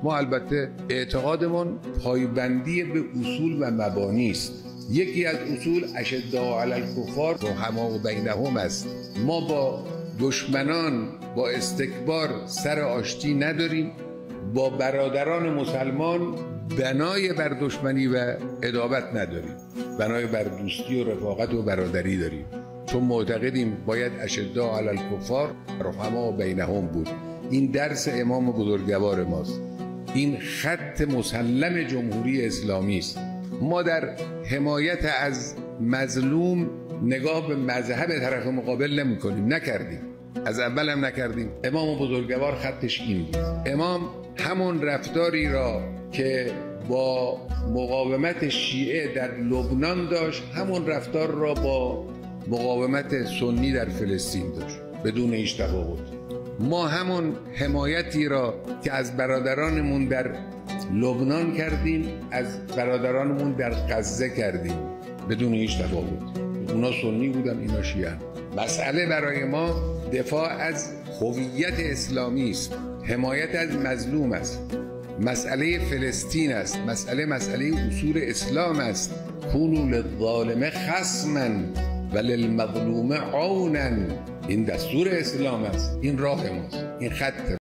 ما البته اعتقادمون پایبندی به اصول و مبانی است. یکی از اصول اشداء علی الکفار رحماء بینهم است. ما با دشمنان با استکبار سر آشتی نداریم، با برادران مسلمان بنای بر دشمنی و عداوت نداریم، بنای بر دوستی و رفاقت و برادری داریم، چون معتقدیم باید اشداء علی الکفار رحماء بینهم بود. این درس امام بزرگوار ماست، این خط مسلم جمهوری اسلامی است. ما در حمایت از مظلوم نگاه به مذهب طرف مقابل نمی کنیم، نکردیم، از اول هم نکردیم. امام بزرگوار خطش این بود. امام همون رفتاری را که با مقاومت شیعه در لبنان داشت، همون رفتار را با مقاومت سنی در فلسطین داشت، بدون هیچ تفاوت. ما همون حمایتی را که از برادرانمون در لبنان کردیم، از برادرانمون در غزه کردیم، بدون هیچ تفاوت. اونا سنی بودن، اینا شیعه. مسئله برای ما دفاع از هویت اسلامی است، حمایت از مظلوم است، مسئله فلسطین است، مسئله اصول اسلام است. کونوا للظالم خصما و للمظلوم عونا. این دستور اسلام است، این راه ماست، این خط